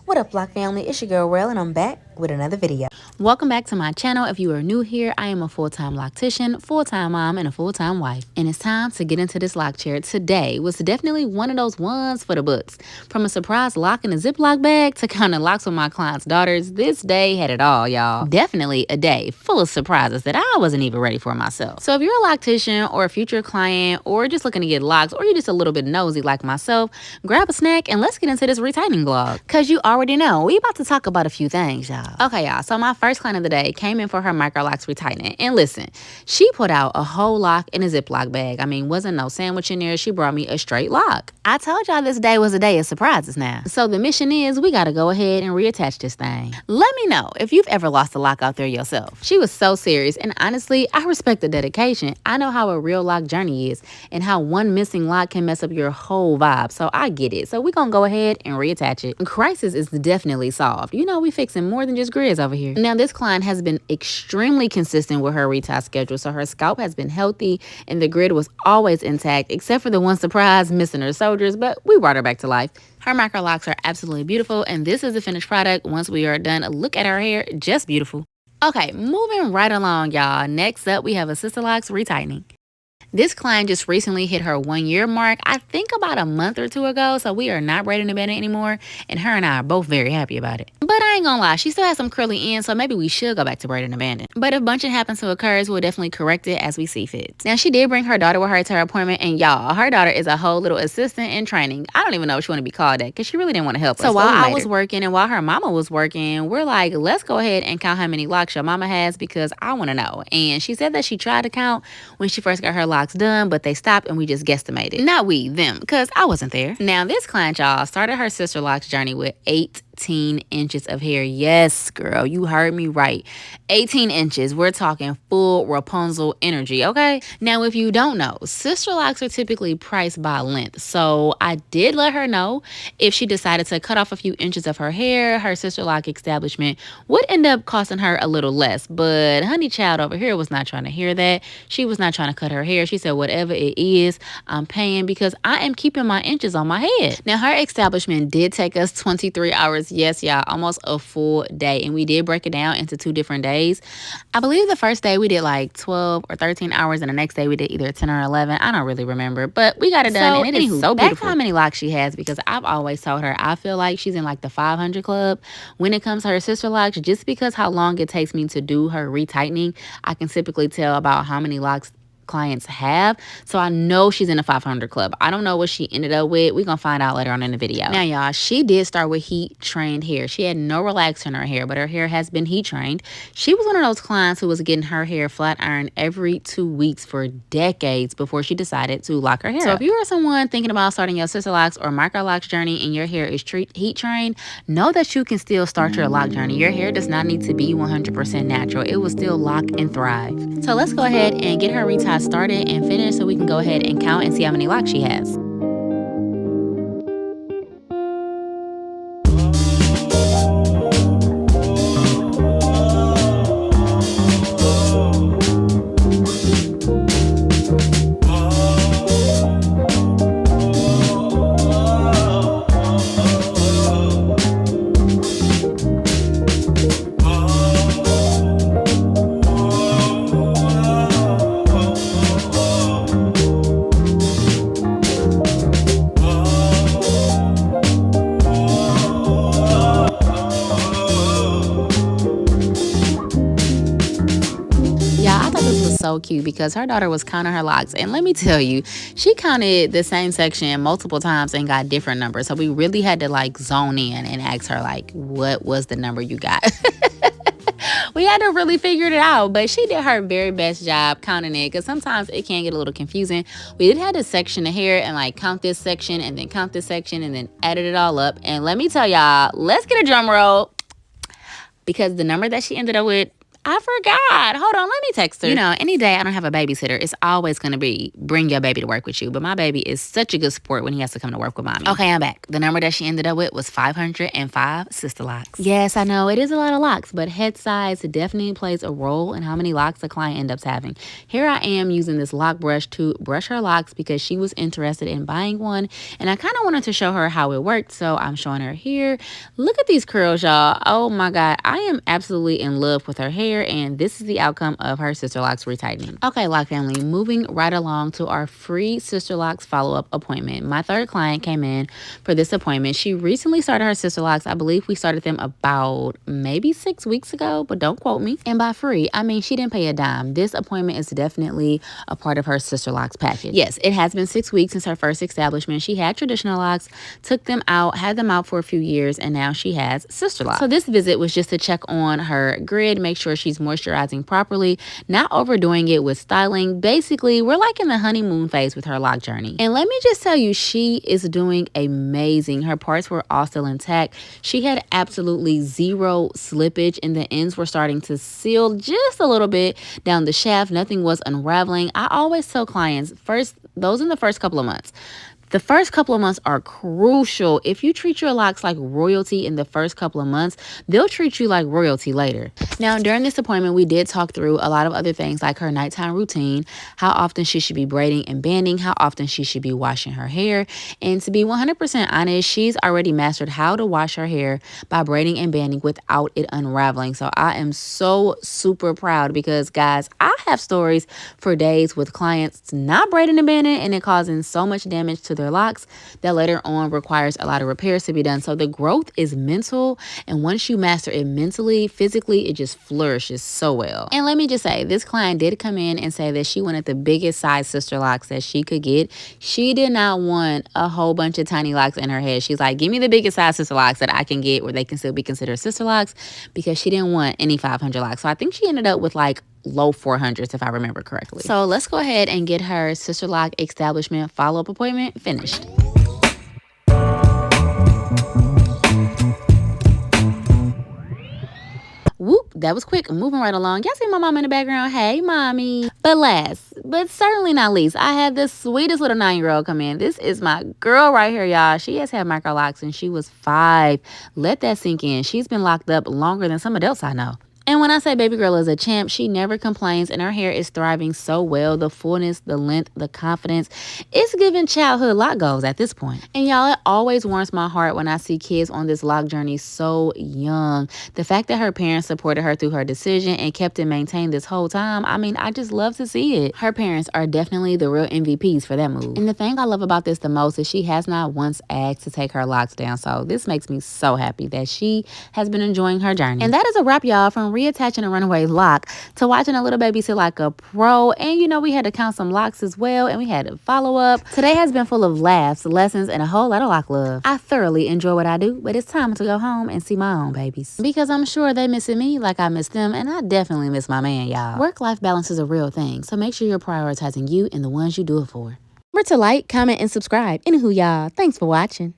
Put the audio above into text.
What up, Block family? It's your girl Rel, and I'm back with another video. Welcome back to my channel. If you are new here, I am a full-time loctician, full-time mom, and a full-time wife. And it's time to get into this lock chair. Today was definitely one of those ones for the books. From a surprise lock in a Ziploc bag to counting locks with my clients' daughters, this day had it all, y'all. Definitely a day full of surprises that I wasn't even ready for myself. So if you're a loctician or a future client or just looking to get locks or you're just a little bit nosy like myself, grab a snack and let's get into this retightening vlog. Because you already know, we about to talk about a few things, y'all. Okay, y'all, so my first client of the day came in for her micro locks retightening. And listen, she put out a whole lock in a Ziploc bag. I mean, wasn't no sandwich in there. She brought me a straight lock. I told y'all this day was a day of surprises now. So the mission is we got to go ahead and reattach this thing. Let me know if you've ever lost a lock out there yourself. She was so serious, and honestly, I respect the dedication. I know how a real lock journey is and how one missing lock can mess up your whole vibe, so I get it. So we're going to go ahead and reattach it. Crisis is definitely solved. You know, we fixing more than just grids over here. Now, this client has been extremely consistent with her retie schedule, so her scalp has been healthy and the grid was always intact, except for the one surprise missing her soldiers, but we brought her back to life. Her micro locks are absolutely beautiful, and this is the finished product. Once we are done, look at her hair, just beautiful. Okay, moving right along, y'all. Next up, we have a Sisterlocks retightening. This client just recently hit her 1 year mark, I think about a month or two ago, so we are not braiding the bandit anymore, and her and I are both very happy about it. But I ain't gonna lie, she still has some curly ends, so maybe we should go back to braiding the bandit. But if bunching happens to occur, we'll definitely correct it as we see fit. Now, she did bring her daughter with her to her appointment, and y'all, her daughter is a whole little assistant in training. I don't even know if she want to be called that, because she really didn't want to help us. So while I was working and while her mama was working, we're like, let's go ahead and count how many locks your mama has, because I want to know. And she said that she tried to count when she first got her locks done, but they stopped and we just guesstimated. Not we, them, because I wasn't there. Now, this client, y'all, started her Sisterlocks journey with 18 inches of hair. Yes, girl, you heard me right. 18 inches. We're talking full Rapunzel energy, okay? Now, if you don't know, Sisterlocks are typically priced by length. So I did let her know if she decided to cut off a few inches of her hair, her Sisterlock establishment would end up costing her a little less. But honey child over here was not trying to hear that. She was not trying to cut her hair. She said, whatever it is, I'm paying because I am keeping my inches on my head. Now, her establishment did take us 23 hours. Yes, y'all, almost a full day. And we did break it down into 2 different days. I believe the first day we did like 12 or 13 hours, and the next day we did either 10 or 11. I don't really remember, but we got it done. And it is so beautiful. Back to how many locks she has, because I've always told her I feel like she's in like the 500 club when it comes to her Sisterlocks, just because how long it takes me to do her retightening. I can typically tell about how many locks clients have, so I know she's in the 500 club. I don't know what she ended up with. We're gonna find out later on in the video. Now, y'all, she did start with heat trained hair. She had no relaxer in her hair, but her hair has been heat trained. She was one of those clients who was getting her hair flat ironed every 2 weeks for decades before she decided to lock her hair. So if you are someone thinking about starting your Sisterlocks or micro locks journey and your hair is heat trained, know that you can still start your lock journey. Your hair does not need to be 100% natural. It will still lock and thrive. So let's go ahead and get her retie started and finished so we can go ahead and count and see how many locks she has. So cute because her daughter was counting her locks, and let me tell you, she counted the same section multiple times and got different numbers. So we really had to like zone in and ask her like, what was the number you got? We had to really figure it out, but she did her very best job counting it, because sometimes it can get a little confusing. We did have to section the hair and like count this section and then count this section and then added it all up. And let me tell y'all, let's get a drum roll, because the number that she ended up with, I forgot. Hold on, let me text her. You know, any day I don't have a babysitter, it's always going to be bring your baby to work with you. But my baby is such a good sport when he has to come to work with mommy. Okay, I'm back. The number that she ended up with was 505 Sisterlocks. Yes, I know it is a lot of locks, but head size definitely plays a role in how many locks a client ends up having. Here I am using this lock brush to brush her locks because she was interested in buying one, and I kind of wanted to show her how it worked, so I'm showing her here. Look at these curls, y'all. Oh my god, I am absolutely in love with her hair, and this is the outcome of her Sisterlocks retightening. Okay, lock family, moving right along to our free Sisterlocks follow-up appointment. My third client came in for this appointment. She recently started her Sisterlocks. I believe we started them about maybe 6 weeks ago, but don't quote me. And by free, I mean she didn't pay a dime. This appointment is definitely a part of her Sisterlocks package. Yes, it has been 6 weeks since her first establishment. She had traditional locks, took them out, had them out for a few years, and now she has Sisterlocks. So this visit was just to check on her grid, make sure she's moisturizing properly, not overdoing it with styling. Basically, we're like in the honeymoon phase with her lock journey. And let me just tell you, she is doing amazing. Her parts were all still intact. She had absolutely zero slippage, and the ends were starting to seal just a little bit down the shaft. Nothing was unraveling. I always tell clients, those in the first couple of months. The first couple of months are crucial. If you treat your locks like royalty in the first couple of months, they'll treat you like royalty later. Now, during this appointment, we did talk through a lot of other things like her nighttime routine, how often she should be braiding and banding, how often she should be washing her hair. And to be 100% honest, she's already mastered how to wash her hair by braiding and banding without it unraveling. So I am so super proud because, guys, I have stories for days with clients not braiding and banding and it causing so much damage to their locks that later on requires a lot of repairs to be done. So the growth is mental, and once you master it mentally, physically, it just flourishes so well. And let me just say, this client did come in and say that she wanted the biggest size Sisterlocks that she could get. She did not want a whole bunch of tiny locks in her head. She's like, give me the biggest size Sisterlocks that I can get where they can still be considered Sisterlocks, because she didn't want any 500 locks. So I think she ended up with like low 400s if I remember correctly. So let's go ahead and get her Sisterlock establishment follow-up appointment finished. Whoop, that was quick. Moving right along. Y'all see my mom in the background? Hey, mommy. But last, but certainly not least, I had the sweetest little 9-year-old come in. This is my girl right here, y'all. She has had micro locks since she was 5. Let that sink in. She's been locked up longer than some adults I know. And when I say baby girl is a champ, she never complains, and her hair is thriving so well. The fullness, the length, the confidence. It's giving childhood lock goals at this point. And y'all, it always warms my heart when I see kids on this lock journey so young. The fact that her parents supported her through her decision and kept it maintained this whole time, I mean, I just love to see it. Her parents are definitely the real MVPs for that move. And the thing I love about this the most is she has not once asked to take her locks down. So this makes me so happy that she has been enjoying her journey. And that is a wrap, y'all, from reattaching a runaway lock to watching a little baby sit like a pro. And you know, we had to count some locks as well, and we had to follow up. Today has been full of laughs, lessons, and a whole lot of lock love. I thoroughly enjoy what I do, but it's time to go home and see my own babies, because I'm sure they missing me like I miss them, and I definitely miss my man, y'all. Work-life balance is a real thing, so make sure you're prioritizing you and the ones you do it for. Remember to like, comment, and subscribe. Anywho, y'all, thanks for watching.